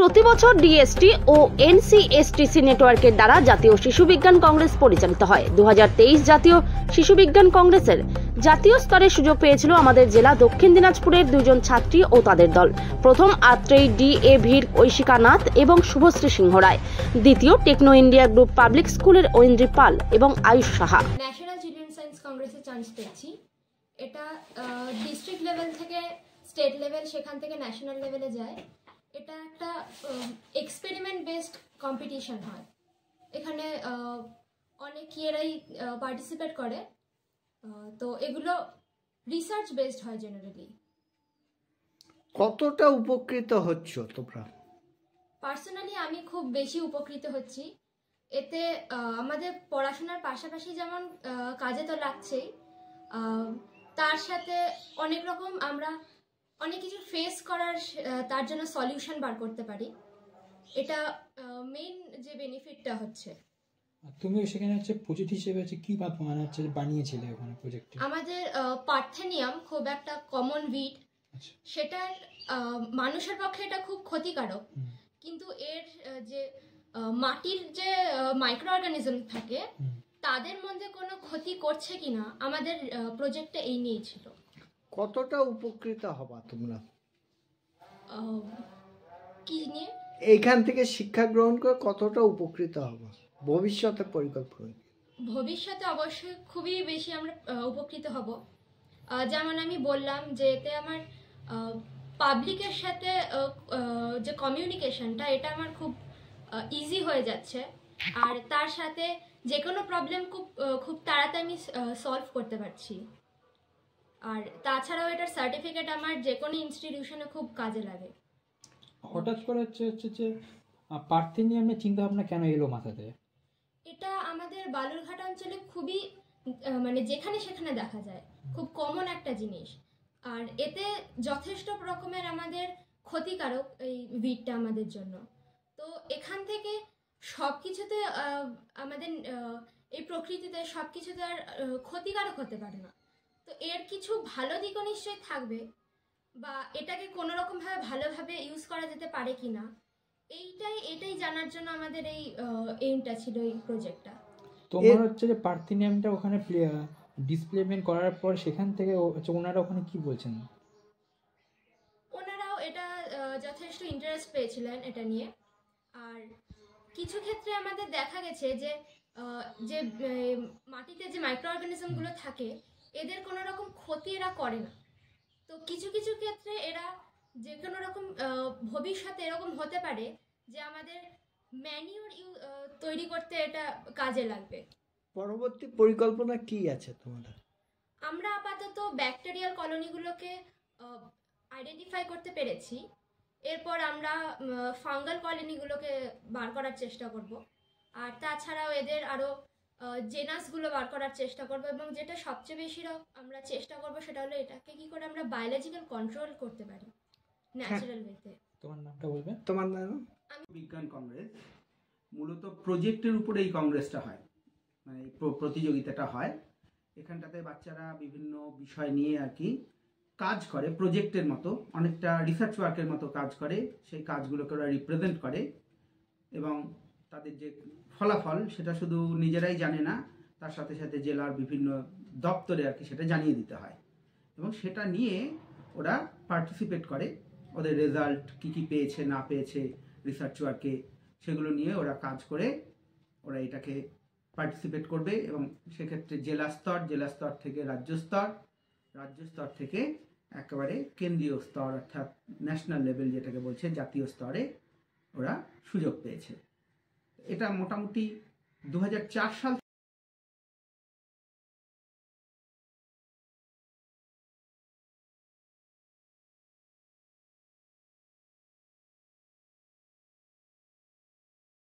প্রতি বছর ডিএসটি ও এনসিএসটিসি নেটওয়ার্কের দ্বারা জাতীয় শিশু বিজ্ঞান কংগ্রেস পরিচালিত হয়। 2023 জাতীয় শিশু বিজ্ঞান কংগ্রেসের জাতীয় স্তরে সুযোগ পেয়েছিল আমাদের জেলা দক্ষিণ দিনাজপুরের দুজন ছাত্রী ও তাদের দল। প্রথম আত্রেই ডি.এ. ভীর ঐশিকা নাথ এবং শুভশ্রী সিংহ রায়, দ্বিতীয় টেকনো ইন্ডিয়া গ্রুপ পাবলিক স্কুলের ঐন্দ্রী পাল এবং Ayush Saha. National children science কংগ্রেসে চান্স পেয়েছি। এটা ডিস্ট্রিক্ট লেভেল থেকে স্টেট লেভেল, সেখান থেকে ন্যাশনাল লেভেলে যায়। এটা একটা এক্সপেরিমেন্ট বেসড কম্পিটিশন হয়। এখানে অনেক ইয়েরাই পার্টিসিপেট করে, তো এগুলো রিসার্চ বেসড হয় জেনারেলি। কতটা উপকৃত হচ্ছ তোমরা? পার্সোনালি আমি খুব বেশি উপকৃত হচ্ছি। এতে আমাদের পড়াশোনার পাশাপাশি যেমন কাজে তো লাগছেই, তার সাথে অনেক রকম আমরা অনেক কিছু ফেস করার তার জন্য সলিউশন বার করতে পারি। এটা মেইন যে বেনিফিটটা হচ্ছে। তুমি সেখানে হচ্ছে প্রজেক্ট হিসেবে হচ্ছে কি মানে হচ্ছে বানিয়েছিলে ওখানে প্রজেক্টে? আমাদের পার্থেনিয়াম খুব একটা কমন উইড, সেটা মানুষের পক্ষে এটা খুব ক্ষতিকারক, কিন্তু এর যে মাটির যে মাইক্রো অর্গানিজম থাকে তাদের মধ্যে কোনো ক্ষতি করছে কিনা আমাদের প্রজেক্টে এই নিয়েই ছিল। কতটা উপকৃত হবা তোমরা কি নিয়ে? এইখান থেকে শিক্ষা গ্রহণ করে কতটা উপকৃত হবা ভবিষ্যতে পরিকল্পনা? ভবিষ্যতে অবশ্যই খুবই বেশি আমরা উপকৃত হব। যেমন আমি বললাম যে এতে আমার পাবলিকের সাথে যে কমিউনিকেশনটা, এটা আমার খুব ইজি হয়ে যাচ্ছে। আর তার সাথে যে কোনো প্রবলেম খুব তাড়াতাড়ি আমি সলভ করতে পারছি। আর তাছাড়াও এটার সার্টিফিকেট আমার যে কোনো ইনস্টিটিউশনে খুব কাজে লাগে। হঠাৎ করে হচ্ছে যে পার্থেনিয়ামের চিন্তা ভাবনা কেন এলো মাথাতে? এটা আমাদের বালুরঘাট অঞ্চলে খুবই মানে যেখানে সেখানে দেখা যায়, খুব কমন একটা জিনিস। আর এতে যথেষ্ট রকমের আমাদের ক্ষতিকারক এই উইডটা আমাদের জন্য। তো এখান থেকে সব কিছুতে আমাদের এই প্রকৃতিতে সব কিছুতে আর ক্ষতিকারক হতে পারে না। তো এর কিছু ভালো দিকও নিশ্চয়ই থাকবে, বা এটাকে কোনো রকমভাবে ভালোভাবে ইউজ করা যেতে পারে কিনা, এটাই জানার জন্য আমাদের এই এইমটা ছিল এই প্রজেক্টটা। তোমার হচ্ছে যে পার্থেনিয়ামটা ওখানে ডিসপ্লেমেন্ট করার পর সেখান থেকে ওনারা ওখানে কি বলছেন? ওনারাও এটা যথেষ্ট ইন্টারেস্ট পেয়েছিলেন এটা নিয়ে। আর কিছু ক্ষেত্রে আমাদের দেখা গেছে যে যে মাটিতে যে মাইক্রো অর্গানিজমগুলো থাকে এদের কোনো রকম ক্ষতি এরা করে না। তো কিছু কিছু ক্ষেত্রে এরা যে কোনো রকম ভবিষ্যতে এরকম হতে পারে যে আমাদের ম্যানিউর তৈরি করতে এটা কাজে লাগবে। পরবর্তী পরিকল্পনা কি আছে তোমাদের? আমরা আপাতত ব্যাকটেরিয়াল কলোনিগুলোকে আইডেন্টিফাই করতে পেরেছি। এরপর আমরা ফাঙ্গাল কলোনিগুলোকে বার করার চেষ্টা করব। আর তাছাড়াও এদের আরও জেনাসগুলো বার করার চেষ্টা করব, এবং যেটা সবচেয়ে বেশি আমরা চেষ্টা করব সেটা হলো এটাকে কি করে আমরা বায়োলজিক্যাল কন্ট্রোল করতে পারি ন্যাচারাল ওয়েতে। তোমার নামটা বলবে? তোমার নাম? বিজ্ঞান কংগ্রেস মূলত প্রজেক্টের উপরে এই কংগ্রেসটা হয়, মানে প্রতিযোগিতাটা হয়। এখানটাতে বাচ্চারা বিভিন্ন বিষয় নিয়ে আর কি কাজ করে, প্রজেক্টের মতো অনেকটা রিসার্চ ওয়ার্কের মতো কাজ করে। সেই কাজগুলোকে ওরা রিপ্রেজেন্ট করে, এবং তাদের যে ফলাফল সেটা শুধু নিজেরাই জানে না, তার সাথে সাথে জেলার বিভিন্ন দপ্তরে আর কি সেটা জানিয়ে দিতে হয়, এবং সেটা নিয়ে ওরা পার্টিসিপেট করে। ওদের রেজাল্ট কী পেয়েছে না পেয়েছে রিসার্চ ওয়ার্কে, সেগুলো নিয়ে ওরা কাজ করে ওরা এটাকে পার্টিসিপেট করবে। এবং সেক্ষেত্রে জেলা স্তর থেকে রাজ্য স্তর থেকে একেবারে কেন্দ্রীয় স্তর অর্থাৎ ন্যাশনাল লেভেল যেটাকে বলছে, জাতীয় স্তরে ওরা সুযোগ পেয়েছে। এটা মোটামুটি 2004 সাল